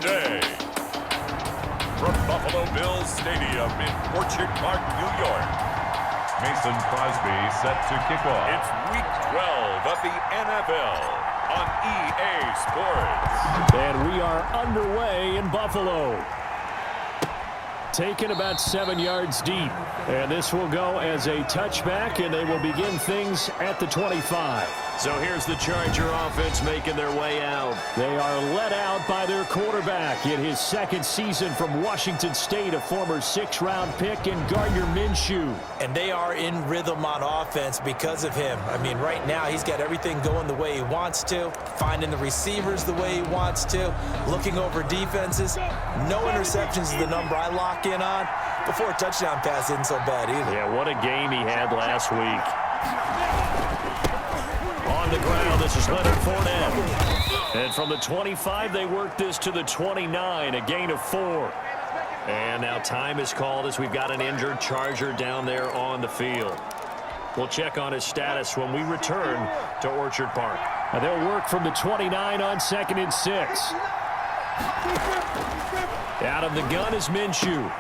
today. From Buffalo Bills Stadium in Orchard Park, New York, Mason Crosby set to kick off. it's Week 12 of the NFL on EA Sports. And we are underway in Buffalo. Taken about 7 yards deep. And this will go as a touchback, and they will begin things at the 25. So here's the Charger offense making their way out. They are led out by their quarterback in his second season from Washington State, a former 6th-round pick in Gardner Minshew. And they are in rhythm on offense because of him. I mean, right now he's got everything going the way he wants to, finding the receivers the way he wants to, looking over defenses. No interceptions is the number I lock in on. Before a touchdown pass isn't so bad either. Yeah, what a game he had last week. On the ground, this is Leonard Fournette. And from the 25, they work this to the 29, a gain of 4. And now time is called as we've got an injured Charger down there on the field. We'll check on his status when we return to Orchard Park. And they'll work from the 29 on 2nd and 6. Out of the gun is Minshew.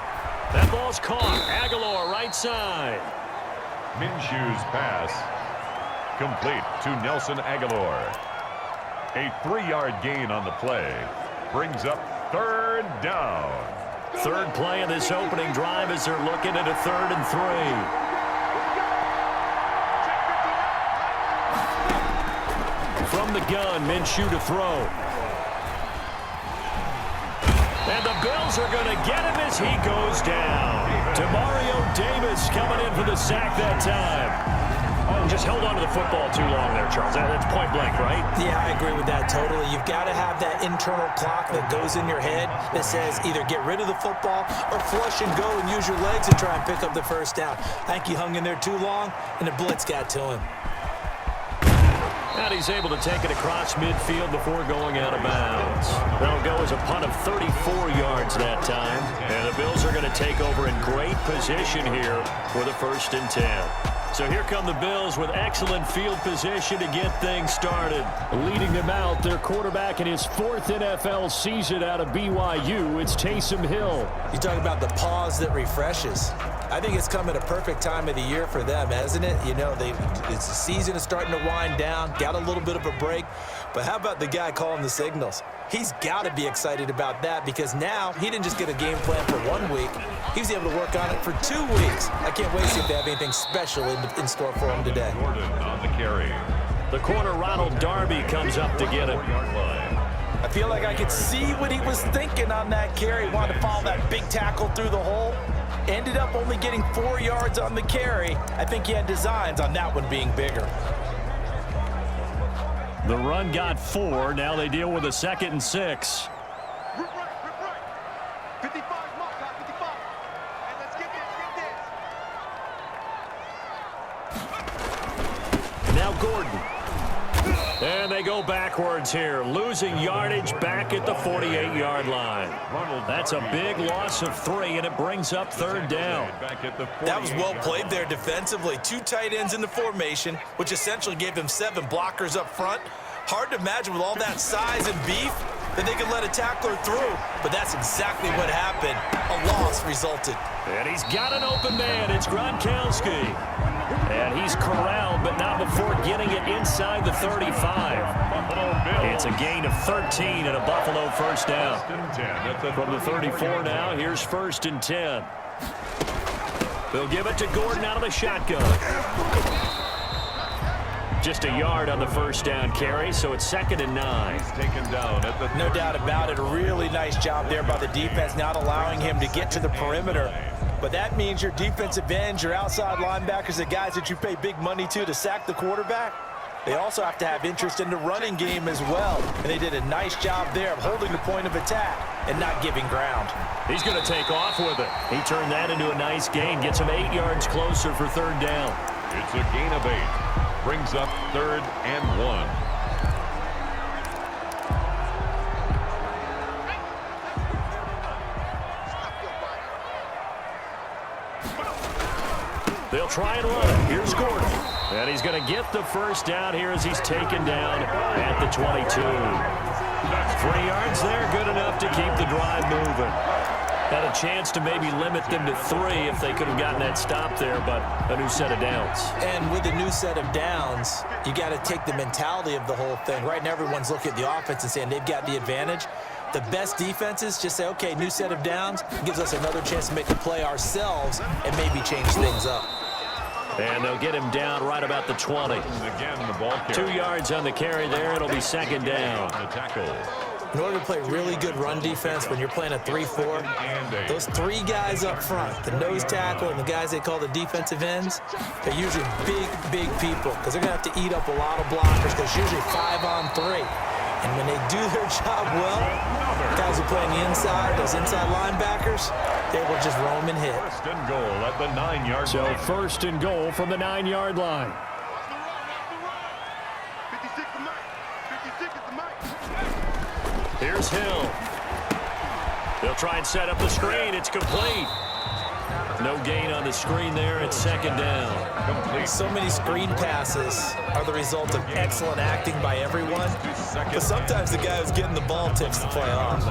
That ball's caught. Aguilar right side. Minshew's pass complete to Nelson Aguilar. A 3-yard gain on the play brings up 3rd down. Third play of this opening drive as they're looking at a 3rd and 3. From the gun, Minshew to throw. And the Bills are going to get him as he goes down. Demario Davis coming in for the sack that time. Oh, just held on to the football too long there, Charles. That's point blank, right? Yeah, I agree with that totally. You've got to have that internal clock that goes in your head that says either get rid of the football or flush and go and use your legs and try and pick up the first down. I think he hung in there too long, and the blitz got to him. And he's able to take it across midfield before going out of bounds. That'll go as a punt of 34 yards that time. And the Bills are going to take over in great position here for the 1st and 10. So here come the Bills with excellent field position to get things started. Leading them out, their quarterback in his 4th NFL season out of BYU, it's Taysom Hill. You talk about the pause that refreshes. I think it's come at a perfect time of the year for them, hasn't it? You know, the season is starting to wind down, got a little bit of a break. But how about the guy calling the signals? He's got to be excited about that because now he didn't just get a game plan for 1 week. He was able to work on it for 2 weeks. I can't wait to see if they have anything special in store for him today. Gordon on the carry. The corner, Ronald Darby, comes up to get him. I feel like I could see what he was thinking on that carry. Wanted to follow that big tackle through the hole. Ended up only getting 4 yards on the carry. I think he had designs on that one being bigger. The run got 4. Now they deal with a 2nd and 6. Now Gordon. And they go backwards here, losing yardage back at the 48-yard line. That's a big loss of 3, and it brings up 3rd down. That was well played there defensively. 2 tight ends in the formation, which essentially gave them 7 blockers up front. Hard to imagine with all that size and beef that they could let a tackler through, but that's exactly what happened. A loss resulted. And he's got an open man. It's Gronkowski. And he's corralled, but not before getting it inside the 35. It's a gain of 13 and a Buffalo 1st down. From the 34 now, here's 1st and 10. They'll give it to Gordon out of the shotgun. Just a yard on the 1st down carry, so it's 2nd and 9. Taken down at the no doubt about it. A really nice job there by the defense, not allowing him to get to the perimeter. But that means your defensive ends, your outside linebackers, the guys that you pay big money to sack the quarterback, they also have to have interest in the running game as well. And they did a nice job there of holding the point of attack and not giving ground. He's going to take off with it. He turned that into a nice gain, gets him 8 yards closer for 3rd down. It's a gain of 8. Brings up 3rd and 1. They'll try and run it. Here's Gordon. And he's going to get the 1st down here as he's taken down at the 22. 3 yards there, good enough to keep the drive moving. Had a chance to maybe limit them to 3 if they could have gotten that stop there, but a new set of downs. And with a new set of downs, you got to take the mentality of the whole thing. Right now, everyone's looking at the offense and saying they've got the advantage. The best defenses just say, okay, new set of downs gives us another chance to make a play ourselves and maybe change things up. And they'll get him down right about the 20. Again, the ball carry. 2 yards on the carry there. It'll be second down. The tackle. In order to play really good run defense when you're playing a 3-4, those 3 guys up front, the nose tackle and the guys they call the defensive ends, they're usually big people because they're going to have to eat up a lot of blockers because it's usually 5-on-3. And when they do their job well, guys who play on the inside, those inside linebackers, they will just roam and hit. First and goal at the 9-yard So line. first and goal from the 9-yard line. Here's Hill. They'll try and set up the screen. It's complete. No gain on the screen there. It's second down. Complete. So many screen passes are the result of excellent acting by everyone. But sometimes the guy who's getting the ball tips the play off.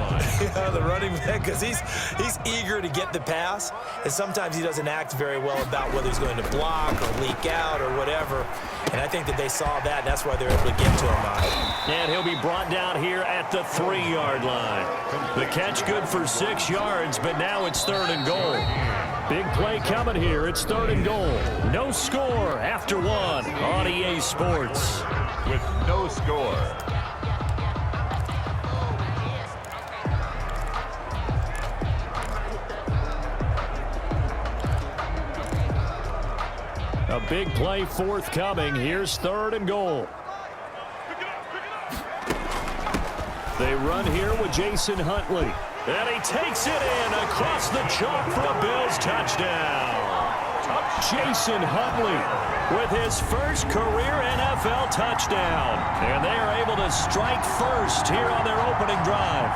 The running back, because he's eager to get the pass, and sometimes he doesn't act very well about whether he's going to block or leak out or whatever. And I think that they saw that, and that's why they're able to get to him. And he'll be brought down here at the 3-yard line. The catch good for 6 yards, but now it's third and goal. Big play coming here. It's third and goal. No score after 1 on EA Sports. With no score. A big play forthcoming. Here's third and goal. They run here with Jason Huntley. And he takes it in across the chalk for a Bills touchdown. Jason Huntley with his first career NFL touchdown. And they are able to strike first here on their opening drive.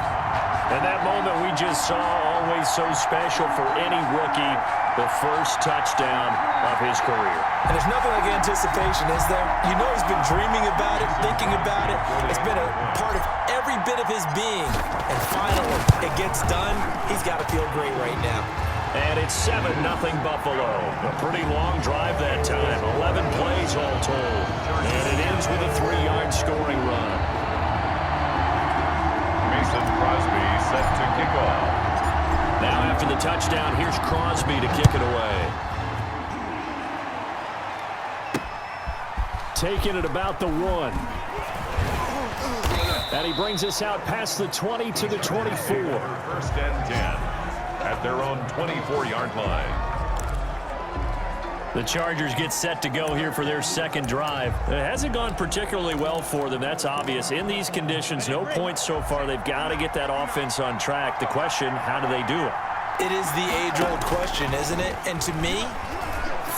And that moment we just saw, always so special for any rookie, the first touchdown of his career. And there's nothing like anticipation, is there? You know he's been dreaming about it, thinking about it. It's been a part of every bit of his being. And finally, it gets done. He's got to feel great right now. And it's 7-0 Buffalo. A pretty long drive that time. 11 plays all told. And it ends with a 3-yard scoring run. Mason Crosby set to kick off. Now after the touchdown, here's Crosby to kick it away. Taking it about the 1. And he brings us out past the 20 to the 24. First and 10 at their own 24-yard line. The Chargers get set to go here for their second drive. It hasn't gone particularly well for them. That's obvious. In these conditions, no points so far. They've got to get that offense on track. The question, how do they do it? It is the age-old question, isn't it? And to me,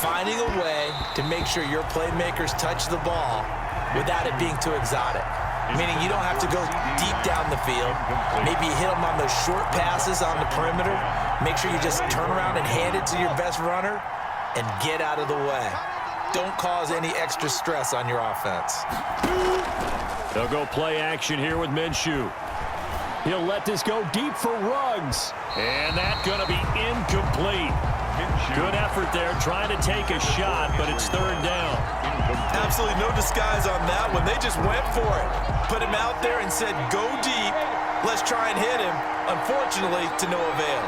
finding a way to make sure your playmakers touch the ball without it being too exotic. Meaning you don't have to go deep down the field. Maybe you hit them on those short passes on the perimeter. Make sure you just turn around and hand it to your best runner and get out of the way. Don't cause any extra stress on your offense. They'll go play action here with Minshew. He'll let this go deep for Ruggs. And that's going to be incomplete. Good effort there, trying to take a shot, but it's third down. Absolutely no disguise on that one. They just went for it. Put him out there and said, go deep. Let's try and hit him. Unfortunately, to no avail.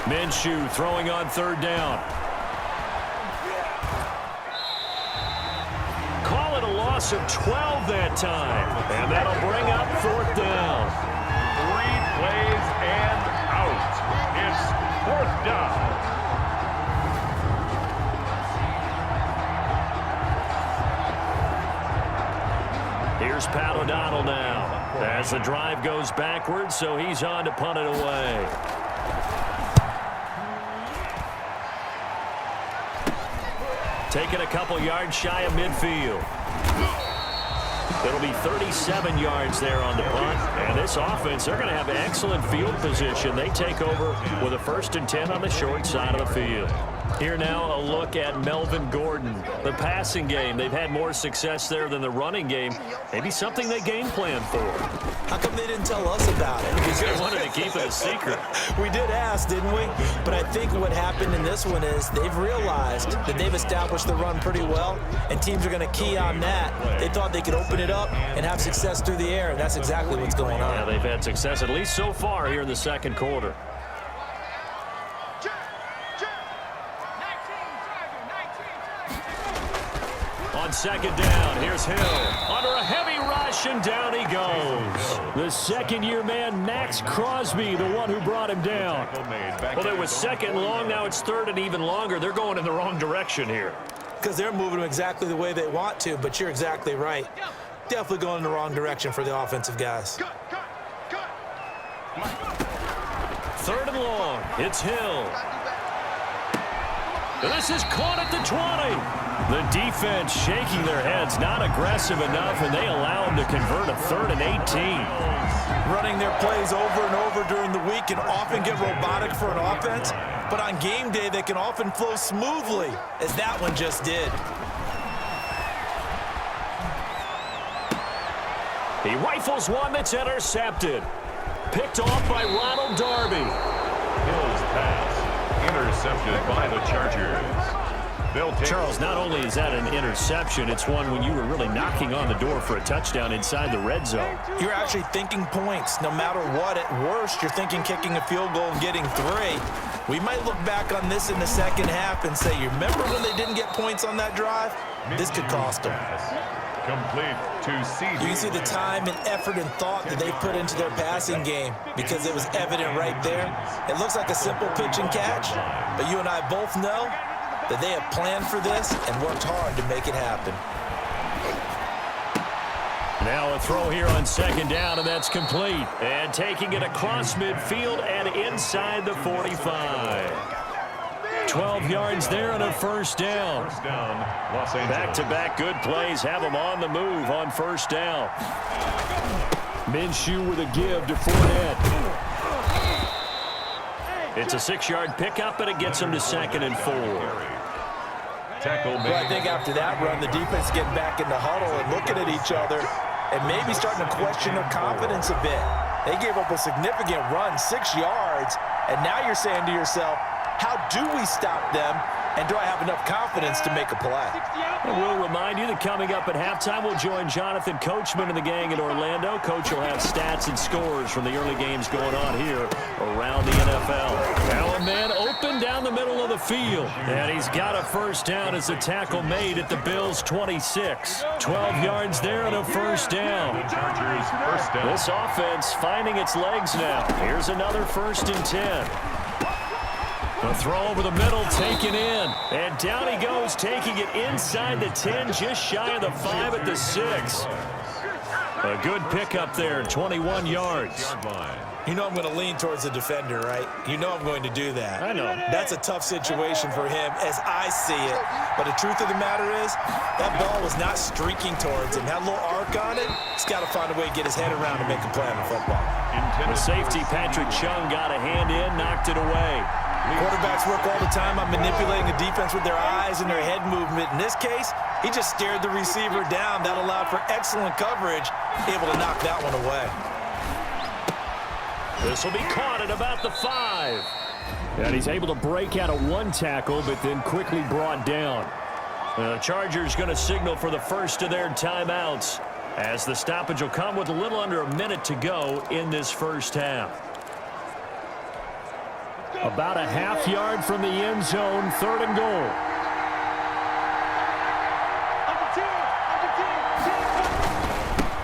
Minshew throwing on third down. Call it a loss of 12 that time. And that'll bring up fourth down. 3 plays and out. It's fourth down. Here's Pat O'Donnell now. As the drive goes backwards, so he's on to punt it away. Taking a couple yards shy of midfield. It'll be 37 yards there on the punt. And this offense, they're going to have excellent field position. They take over with a 1st and 10 on the short side of the field. Here now, a look at Melvin Gordon. The passing game, they've had more success there than the running game. Maybe something they game plan for. How come they didn't tell us about it? Because they wanted to keep it a secret. We did ask, didn't we? But I think what happened in this one is they've realized that they've established the run pretty well, and teams are going to key on that. They thought they could open it up and have success through the air, and that's exactly what's going on. Yeah, they've had success, at least so far, here in the second quarter. On second down, here's Hill. Under a heavy rush, and down he goes. The second-year man, Max Crosby, the one who brought him down. Well, it was second long. Now it's third and even longer. They're going in the wrong direction here. Because they're moving them exactly the way they want to, but you're exactly right. Definitely going in the wrong direction for the offensive guys. Third and long. It's Hill. This is caught at the 20. The defense shaking their heads, not aggressive enough, and they allow them to convert a 3rd and 18. Running their plays over and over during the week can often get robotic for an offense, but on game day they can often flow smoothly, as that one just did. He rifles one that's intercepted. Picked off by Ronald Darby. Hill's pass intercepted by the Chargers. Charles, not only is that an interception, it's one when you were really knocking on the door for a touchdown inside the red zone. You're actually thinking points. No matter what, at worst, you're thinking kicking a field goal and getting 3. We might look back on this in the second half and say, you remember when they didn't get points on that drive? This could cost them. Complete to CD. You can see the time and effort and thought that they put into their passing game because it was evident right there. It looks like a simple pitch and catch, but you and I both know that they have planned for this and worked hard to make it happen. Now a throw here on second down, and that's complete. And taking it across midfield and inside the 45. 12 yards there and a first down. Los Angeles. Back-to-back good plays have them on the move on first down. Minshew with a give to Fournette. It's a 6-yard pickup, and it gets them to 2nd and 4. Tackle made. Well, I think after that run, the defense getting back in the huddle and looking at each other and maybe starting to question their confidence a bit. They gave up a significant run, 6 yards, and now you're saying to yourself, how do we stop them, and do I have enough confidence to make a play? And we'll remind you that coming up at halftime, we'll join Jonathan Coachman and the gang in Orlando. Coach will have stats and scores from the early games going on here around the NFL. Now a man open down the middle of the field, and he's got a first down as the tackle made at the Bills' 26. 12 yards there and a first down. Chargers first down. This offense finding its legs now. Here's another 1st and 10. A throw over the middle, taken in. And down he goes, taking it inside the 10, just shy of the 5 at the 6. A good pickup there, 21 yards. You know I'm going to lean towards the defender, right? You know I'm going to do that. I know. That's a tough situation for him as I see it. But the truth of the matter is, that ball was not streaking towards him. Had a little arc on it. He's got to find a way to get his head around to make a play on the football. The safety, Patrick Chung, got a hand in, knocked it away. Quarterbacks work all the time on manipulating the defense with their eyes and their head movement. In this case, he just stared the receiver down. That allowed for excellent coverage, able to knock that one away. This will be caught at about the 5. And he's able to break out of one tackle, but then quickly brought down. The Chargers going to signal for the first of their timeouts, as the stoppage will come with a little under a minute to go in this first half. About a half yard from the end zone, 3rd and goal.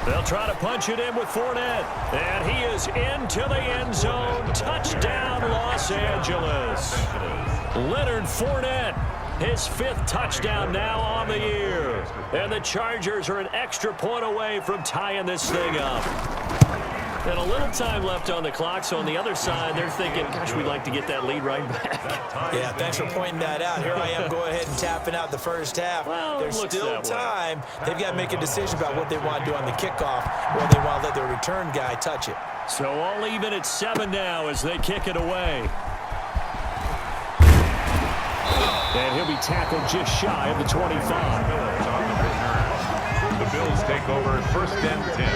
They'll try to punch it in with Fournette. And he is into the end zone. Touchdown, Los Angeles. Leonard Fournette, his 5th touchdown now on the year. And the Chargers are an extra point away from tying this thing up. And a little time left on the clock, so on the other side, they're thinking, gosh, we'd like to get that lead right back. Yeah, thanks for pointing that out. Here I am going ahead and tapping out the first half. Well, there's still time. They've got to make a decision about what they want to do on the kickoff, or they want to let their return guy touch it. So all even at 7 now as they kick it away. And he'll be tackled just shy of the 25. The Bills take over first and 10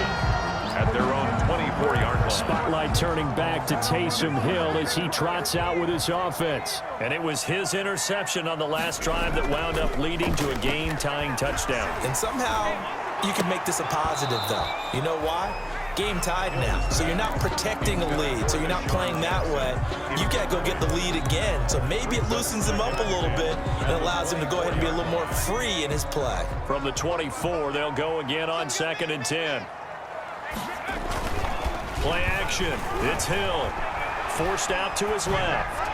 at their own 24-yard line. Spotlight turning back to Taysom Hill as he trots out with his offense. And it was his interception on the last drive that wound up leading to a game-tying touchdown. And somehow you can make this a positive, though. You know why? Game tied now, so you're not protecting a lead, so you're not playing that way. You got to go get the lead again, so maybe it loosens him up a little bit and allows him to go ahead and be a little more free in his play. From the 24, they'll go again on 2nd and 10. Play action. It's Hill. Forced out to his left.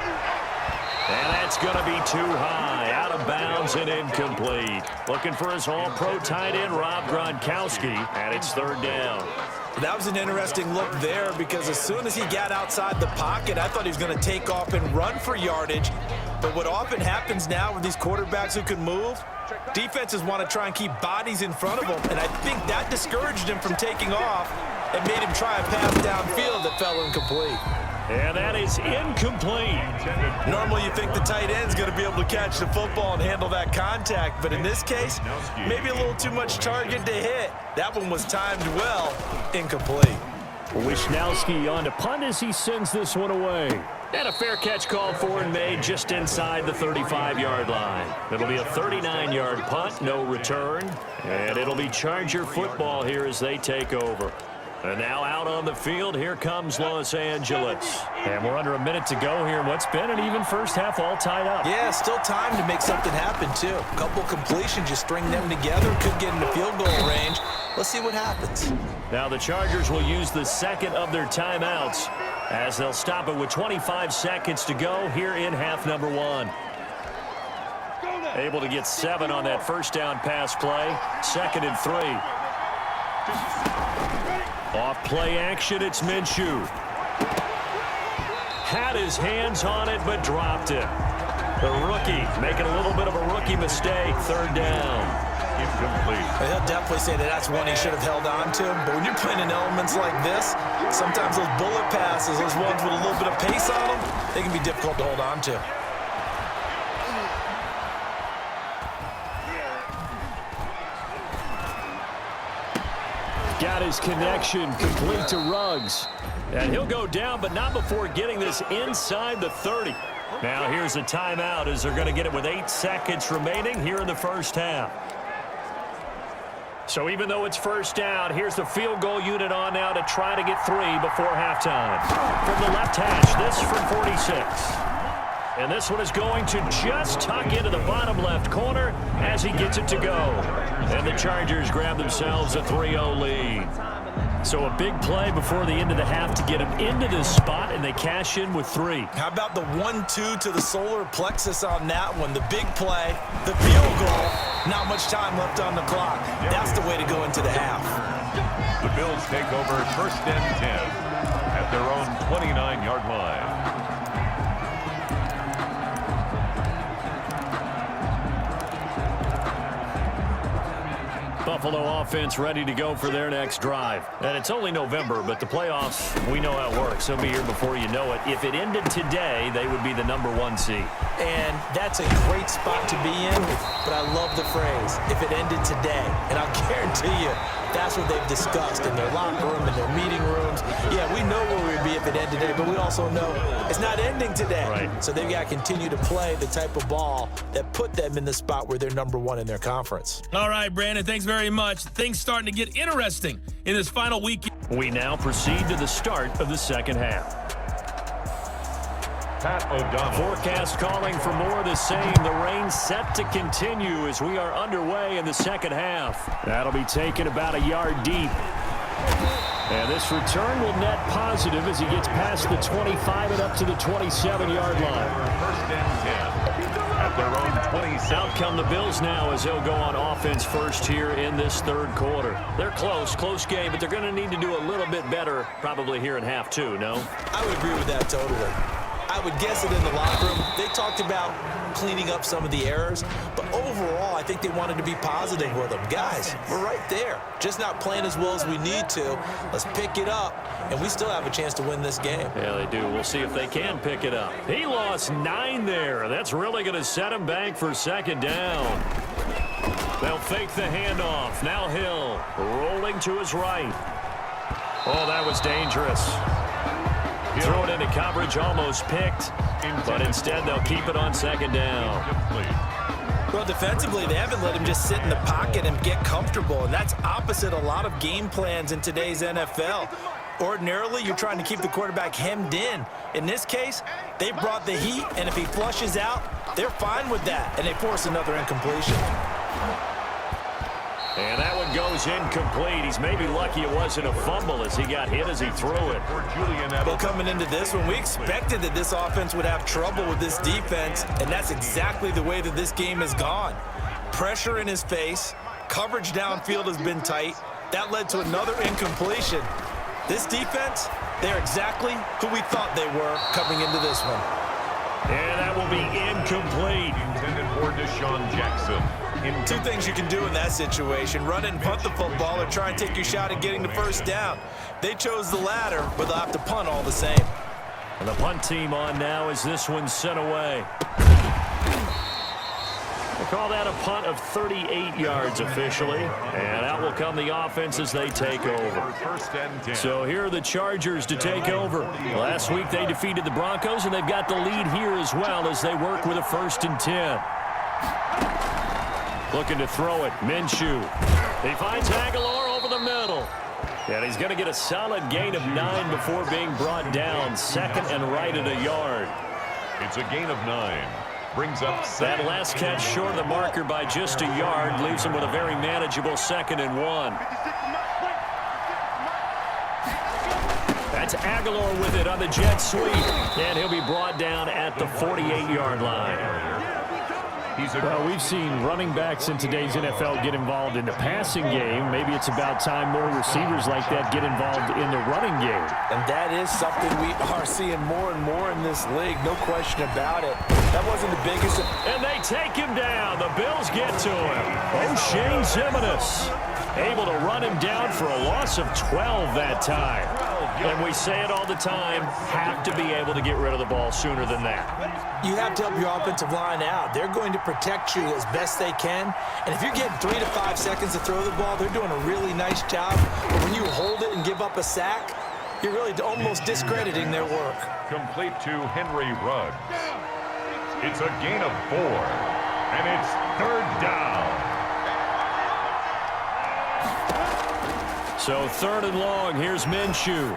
And that's going to be too high. Out of bounds and incomplete. Looking for his all-pro tight end, Rob Gronkowski, and it's 3rd down. That was an interesting look there because as soon as he got outside the pocket, I thought he was going to take off and run for yardage. But what often happens now with these quarterbacks who can move, defenses want to try and keep bodies in front of them, and I think that discouraged him from taking off and made him try a pass downfield that fell incomplete. And that is incomplete. Normally you think the tight end's going to be able to catch the football and handle that contact, but in this case, maybe a little too much target to hit. That one was timed well, incomplete. Wisnowski on to punt as he sends this one away. And a fair catch called for and made just inside the 35-yard line. It'll be a 39-yard punt, no return. And it'll be Charger football here as they take over. And now out on the field, here comes Los Angeles. And we're under a minute to go here. What's been an even first half all tied up. Yeah, still time to make something happen, too. A couple completions, you string them together, could get into field goal range. Let's see what happens. Now the Chargers will use the second of their timeouts as they'll stop it with 25 seconds to go here in half number 1. Able to get 7 on that first down pass play. 2nd and 3. Off play action, it's Minshew. Had his hands on it, but dropped it. The rookie making a little bit of a rookie mistake. 3rd down. Incomplete. He'll definitely say that that's one he should have held on to. But when you're playing in elements like this, sometimes those bullet passes, those ones with a little bit of pace on them, they can be difficult to hold on to. Got his connection complete to Ruggs. And he'll go down, but not before getting this inside the 30. Now here's a timeout as they're going to get it with 8 seconds remaining here in the first half. So even though it's first down, here's the field goal unit on now to try to get 3 before halftime. From the left hash, this from 46. And this one is going to just tuck into the bottom left corner as he gets it to go. And the Chargers grab themselves a 3-0 lead. So a big play before the end of the half to get him into this spot, and they cash in with 3. How about the 1-2 to the solar plexus on that one? The big play, the field goal, not much time left on the clock. That's the way to go into the half. The Bills take over first and 10 at their own 29-yard line. Buffalo offense ready to go for their next drive. And it's only November, but the playoffs, we know how it works. They'll be here before you know it. If it ended today, they would be the #1 seed. And that's a great spot to be in, but I love the phrase, if it ended today. And I'll guarantee you, that's what they've discussed in their locker room, in their meeting rooms. Yeah, we know where we'd be if it ended today, but we also know it's not ending today. Right. So they've got to continue to play the type of ball that put them in the spot where they're #1 in their conference. All right, Brandon, thanks very much. Things starting to get interesting in this final week. We now proceed to the start of the second half. Pat O'Donnell. Forecast calling for more of the same. The rain set to continue as we are underway in the second half. That'll be taken about a yard deep. And this return will net positive as he gets past the 25 and up to the 27-yard line. First and 10 at their own 27. Out come the Bills now as they'll go on offense first here in this third quarter. They're close game, but they're going to need to do a little bit better probably here in half 2, no? I would agree with that totally. I would guess it in the locker room. They talked about cleaning up some of the errors, but overall, overall, I think they wanted to be positive with them. Guys, we're right there. Just not playing as well as we need to. Let's pick it up, and we still have a chance to win this game. Yeah, they do. We'll see if they can pick it up. He lost 9 there. That's really going to set him back for second down. They'll fake the handoff. Now Hill rolling to his right. Oh, that was dangerous. Throw it into coverage, almost picked. But instead, they'll keep it on second down. Well, defensively, they haven't let him just sit in the pocket and get comfortable, and that's opposite a lot of game plans in today's NFL. Ordinarily, you're trying to keep the quarterback hemmed in. In this case, they brought the heat, and if he flushes out, they're fine with that, and they force another incompletion. And that one goes incomplete. He's maybe lucky it wasn't a fumble as he got hit as he threw it. Well, coming into this one, we expected that this offense would have trouble with this defense, and that's exactly the way that this game has gone. Pressure in his face, coverage downfield has been tight. That led to another incompletion. This defense, they're exactly who we thought they were coming into this one. And that will be incomplete. Intended for Deshaun Jackson. Two things you can do in that situation: run it and punt the football, or try and take your shot at getting the first down. They chose the latter, but they'll have to punt all the same. And the punt team on now as this one's sent away. They call that a punt of 38 yards officially. And out will come the offense as they take over. So here are the Chargers to take over. Last week they defeated the Broncos, and they've got the lead here as well as they work with a 1st and 10. Looking to throw it, Minshew. He finds Aguilar over the middle. And he's going to get a solid gain of 9 before being brought down. Second and right at a yard. It's a gain of 9. Brings up that last catch short of the marker by just a yard. Leaves him with a very manageable 2nd and 1. That's Aguilar with it on the jet sweep. And he'll be brought down at the 48-yard line. Well, we've seen running backs in today's NFL get involved in the passing game. Maybe it's about time more receivers like that get involved in the running game. And that is something we are seeing more and more in this league, no question about it. That wasn't the biggest. And they take him down. The Bills get to him. O'Shane Ximines able to run him down for a loss of 12 that time. And we say it all the time, have to be able to get rid of the ball sooner than that. You have to help your offensive line out. They're going to protect you as best they can. And if you're getting 3 to 5 seconds to throw the ball, they're doing a really nice job. But when you hold it and give up a sack, you're really almost discrediting their work. Complete to Henry Ruggs. It's a gain of 4. And it's 3rd down. So 3rd and long, here's Minshew.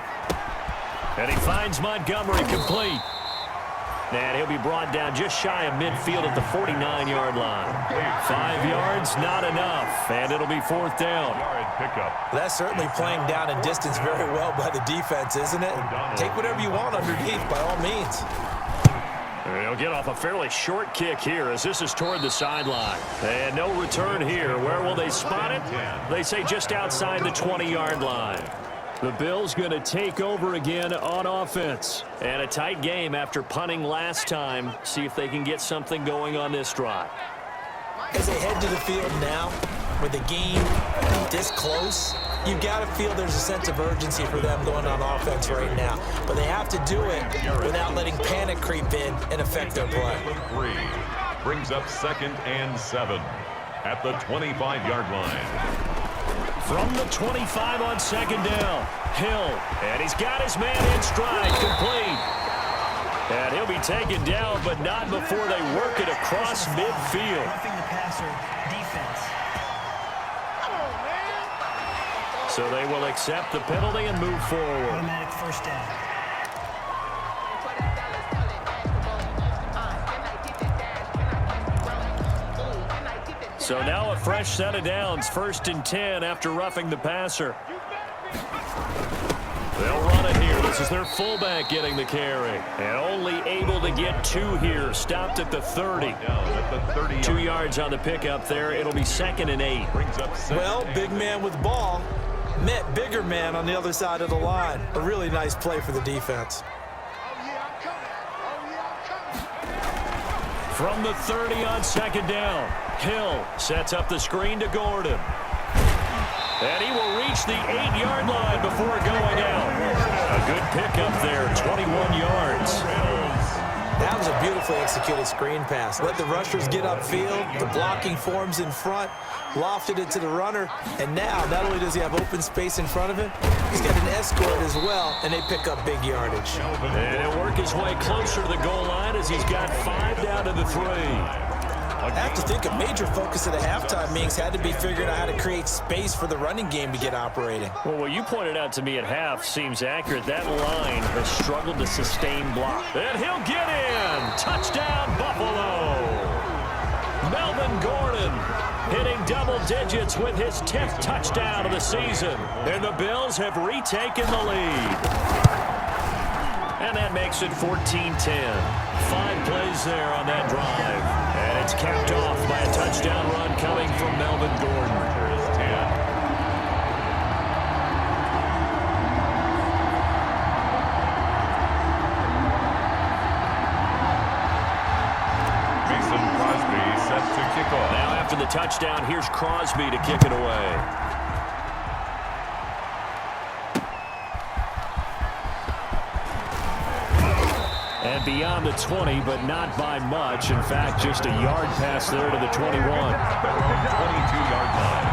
And he finds Montgomery complete. And he'll be brought down just shy of midfield at the 49-yard line. 5 yards, not enough. And it'll be 4th down. That's certainly playing down and distance very well by the defense, isn't it? Take whatever you want underneath, by all means. He'll get off a fairly short kick here as this is toward the sideline. And no return here. Where will they spot it? They say just outside the 20-yard line. The Bills going to take over again on offense. And a tight game after punting last time. See if they can get something going on this drive. As they head to the field now, with the game this close, you've got to feel there's a sense of urgency for them going on offense right now. But they have to do it without letting panic creep in and affect their play. 3 brings up 2nd and 7 at the 25-yard line. From the 25 on 2nd down, Hill, and he's got his man in stride, complete. And he'll be taken down, but not before they work it across midfield. Roughing the passer defense. So they will accept the penalty and move forward. Automatic 1st down. So now a fresh set of downs, 1st and 10 after roughing the passer. They'll run it here. This is their fullback getting the carry. And only able to get 2 here. Stopped at the 30. 2 yards on the pickup there. It'll be 2nd and 8. Well, big man with ball met bigger man on the other side of the line. A really nice play for the defense. From the 30 on 2nd down, Hill sets up the screen to Gordon. And he will reach the 8-yard line before going out. A good pickup there, 21 yards. That was a beautifully executed screen pass. Let the rushers get upfield. The blocking forms in front. Lofted it to the runner. And now, not only does he have open space in front of him, he's got an escort as well, and they pick up big yardage. And he'll work his way closer to the goal line as he's got 5 down to the 3. I have to think a major focus of the halftime meetings had to be figuring out how to create space for the running game to get operating. Well, what you pointed out to me at half seems accurate. That line has struggled to sustain block. And he'll get in. Touchdown, Buffalo. Melvin Gordon hitting double digits with his 10th touchdown of the season. And the Bills have retaken the lead. And that makes it 14-10. 5 plays there on that drive. And it's capped off by a touchdown run coming from Melvin Gordon. Mason Crosby set to kick off. Now after the touchdown, here's Crosby to kick it away. And beyond the 20, but not by much. In fact, just a yard pass there to the 21. 22-yard line.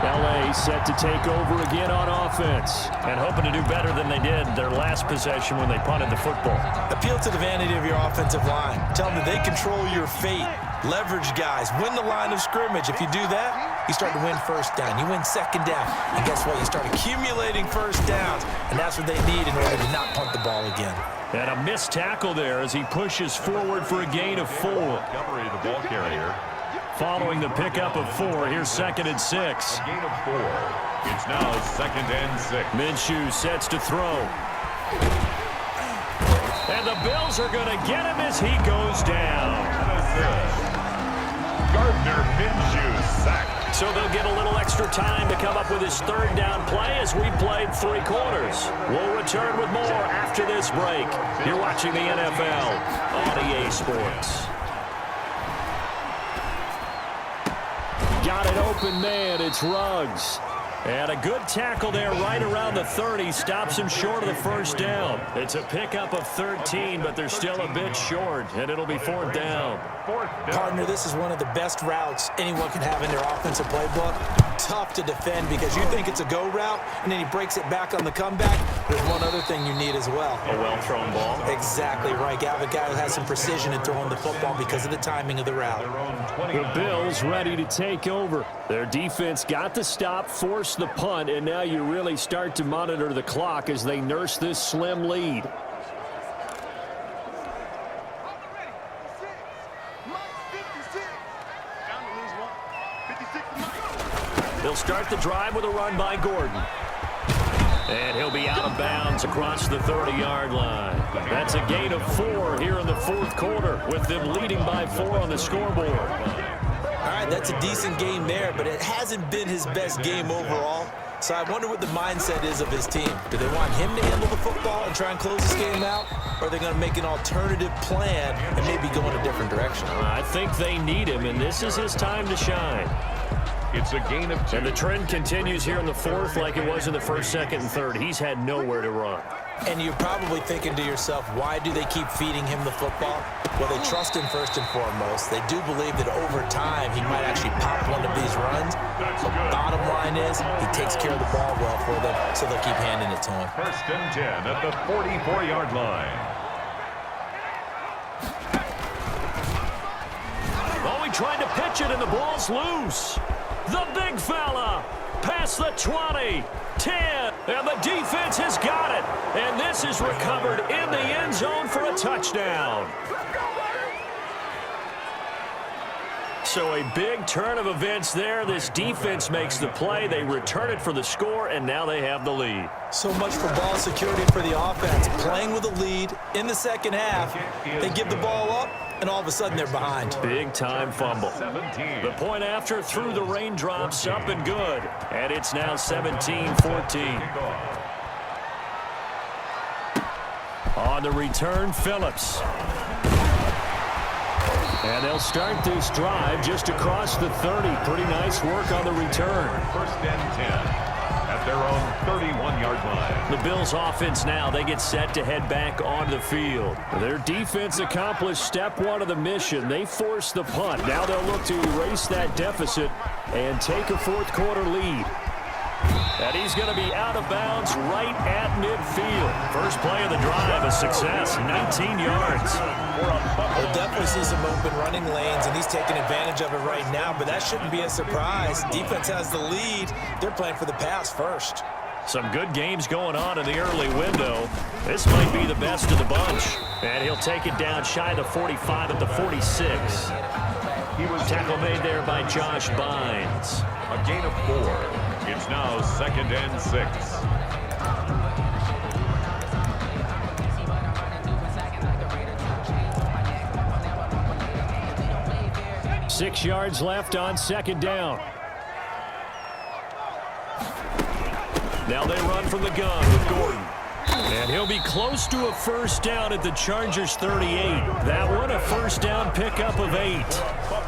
LA set to take over again on offense. And hoping to do better than they did their last possession when they punted the football. Appeal to the vanity of your offensive line. Tell them that they control your fate. Leverage guys. Win the line of scrimmage. If you do that, you start to win first down. You win second down. And guess what? You start accumulating first downs. And that's what they need in order to not punt the ball again. And a missed tackle there as he pushes forward for a gain of 4. Montgomery, the ball carrier. Following the pickup of 4, here's 2nd and 6. Gain of 4. It's now 2nd and 6. Minshew sets to throw. And the Bills are going to get him as he goes down. Gardner Minshew sacked. So they'll get a little extra time to come up with his 3rd down play as we played 3 quarters. We'll return with more after this break. You're watching the NFL on EA Sports. Got an open man. It's Ruggs. And a good tackle there right around the 30. Stops him short of the first down. It's a pickup of 13, but they're still a bit short, and it'll be 4th down. Partner, this is one of the best routes anyone can have in their offensive playbook. Tough to defend because you think it's a go route, and then he breaks it back on the comeback. There's one other thing you need as well. A well-thrown ball. Exactly right. You have a guy who has some precision in throwing the football because of the timing of the route. The Bills ready to take over. Their defense got the stop, forced the punt, and now you really start to monitor the clock as they nurse this slim lead. They'll start the drive with a run by Gordon. And he'll be out of bounds across the 30-yard line. That's a gain of 4 here in the 4th quarter with them leading by 4 on the scoreboard. All right, that's a decent game there, but it hasn't been his best game overall. So I wonder what the mindset is of his team. Do they want him to handle the football and try and close this game out? Or are they going to make an alternative plan and maybe go in a different direction? I think they need him, and this is his time to shine. It's a gain of 2. And the trend continues here in the 4th like it was in the 1st, 2nd, and 3rd. He's had nowhere to run. And you're probably thinking to yourself, why do they keep feeding him the football? Well, they trust him first and foremost. They do believe that over time he might actually pop one of these runs. The bottom line is he takes care of the ball well for them, so they'll keep handing it to him. 1st and 10 at the 44-yard line. Oh, he tried to pitch it, and the ball's loose. The big fella past the 20, 10, and the defense has got it. And this is recovered in the end zone for a touchdown. So a big turn of events there. This defense makes the play. They return it for the score, and now they have the lead. So much for ball security for the offense. Playing with a lead in the second half, they give the ball up, and all of a sudden they're behind. Big-time fumble. 17. The point after through the raindrops, up and good. And it's now 17-14. On the return, Phillips. And they'll start this drive just across the 30. Pretty nice work on the return. First and 10 at their own 31-yard line. The Bills offense now, they get set to head back onto the field. Their defense accomplished step one of the mission. They forced the punt. Now they'll look to erase that deficit and take a fourth quarter lead. And he's going to be out of bounds right at midfield. First play of the drive, a success, 19 yards. We'll definitely see some open running lanes, and he's taking advantage of it right now, but that shouldn't be a surprise. Defense has the lead. They're playing for the pass first. Some good games going on in the early window. This might be the best of the bunch. And he'll take it down shy of the 45 at the 46. Tackle made there by Josh Bynes. A gain of 4. It's now 2nd and 6. 6 yards left on 2nd down. Now they run from the gun with Gordon. And he'll be close to a first down at the Chargers 38. That one a first down pickup of 8.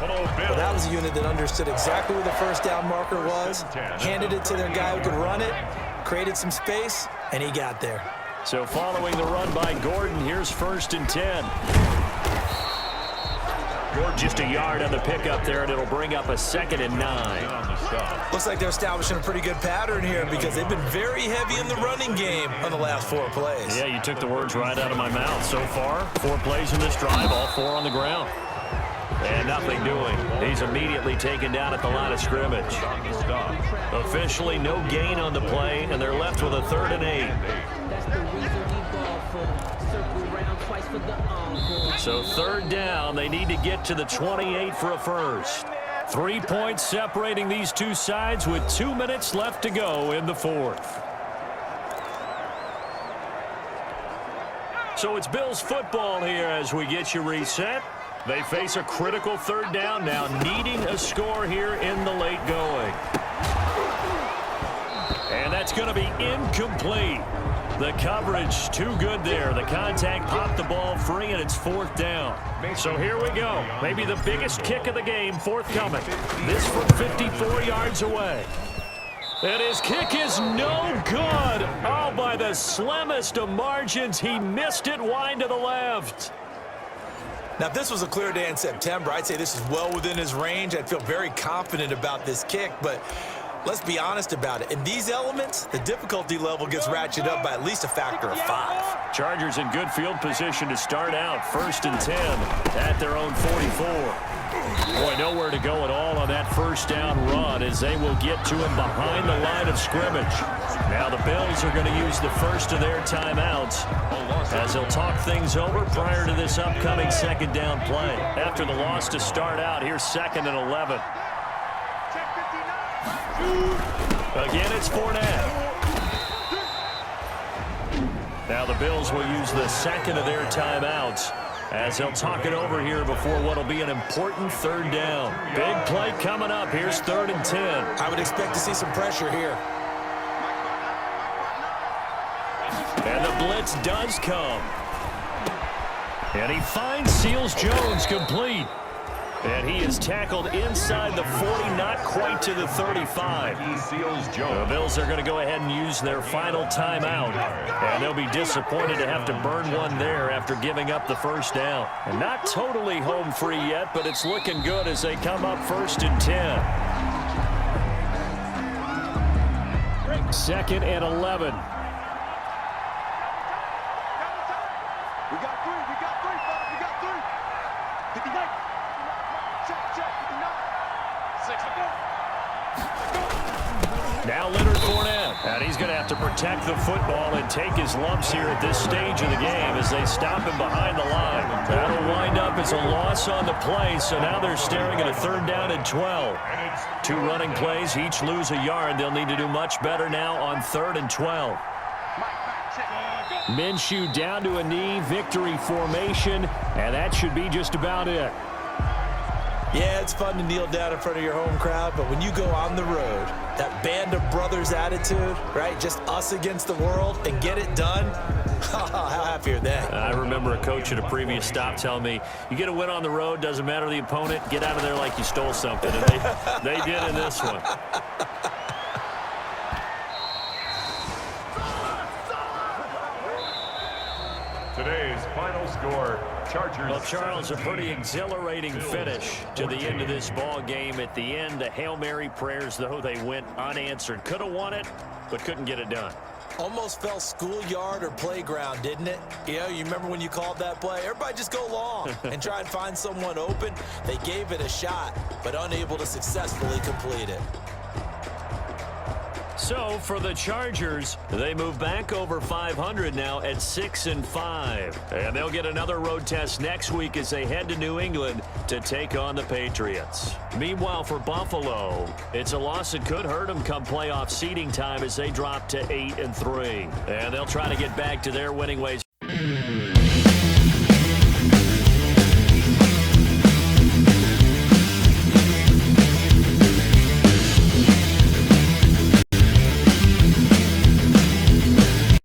Well, that was a unit that understood exactly where the first down marker was, handed it to their guy who could run it, created some space, and he got there. So following the run by Gordon, here's 1st and 10. Just a yard on the pickup there, and it'll bring up a 2nd and 9. Looks like they're establishing a pretty good pattern here because they've been very heavy in the running game on the last 4 plays. Yeah, you took the words right out of my mouth. So far, 4 plays in this drive, all 4 on the ground. And nothing doing. He's immediately taken down at the line of scrimmage. Officially no gain on the play, and they're left with a 3rd and 8. So 3rd down, they need to get to the 28 for a first. 3 points separating these two sides with 2 minutes left to go in the 4th. So it's Bills football here as we get you reset. They face a critical 3rd down now, needing a score here in the late going. And that's going to be incomplete. The coverage too good there. The contact popped the ball free, and it's 4th down. So here we go. Maybe the biggest kick of the game forthcoming. This from 54 yards away. And his kick is no good. Oh, by the slimmest of margins, he missed it wide to the left. Now, if this was a clear day in September, I'd say this is well within his range. I'd feel very confident about this kick, but let's be honest about it. In these elements, the difficulty level gets ratcheted up by at least a factor of 5. Chargers in good field position to start out. 1st and 10 at their own 44. Boy, nowhere to go at all on that first down run as they will get to him behind the line of scrimmage. Now the Bills are going to use the first of their timeouts as they'll talk things over prior to this upcoming 2nd down play. After the loss to start out, here's 2nd and 11. Again, it's Fournette. Now the Bills will use the 2nd of their timeouts as they'll talk it over here before what will be an important 3rd down. Big play coming up. Here's 3rd and 10. I would expect to see some pressure here. And the blitz does come. And he finds Seals Jones complete. And he is tackled inside the 40, not quite to the 35. The Bills are going to go ahead and use their final timeout. And they'll be disappointed to have to burn one there after giving up the first down. And not totally home free yet, but it's looking good as they come up 1st and 10. 2nd and 11. We got 3, fellas, we got 3. 59. Check, 59. 6. Now Leonard Fournette, and he's going to have to protect the football and take his lumps here at this stage of the game as they stop him behind the line. That'll wind up as a loss on the play, so now they're staring at a 3rd down and 12. 2 running plays, each lose a yard. They'll need to do much better now on 3rd and 12. Minshew down to a knee, victory formation, and that should be just about it. Yeah, it's fun to kneel down in front of your home crowd, but when you go on the road, that band of brothers attitude, right? Just us against the world and get it done. How happy are they? I remember a coach at a previous stop telling me, you get a win on the road, doesn't matter the opponent, get out of there like you stole something. And they did in this one. Today's final score, Chargers. Well, Charles, a pretty exhilarating finish to the end of this ball game. At the end, the Hail Mary prayers, though, they went unanswered. Could have won it, but couldn't get it done. Almost felt schoolyard or playground, didn't it? You know, you remember when you called that play? Everybody just go long and try and find someone open. They gave it a shot, but unable to successfully complete it. So for the Chargers, they move back over 500 now at 6-5. And they'll get another road test next week as they head to New England to take on the Patriots. Meanwhile, for Buffalo, it's a loss that could hurt them come playoff seeding time as they drop to 8-3. And they'll try to get back to their winning ways.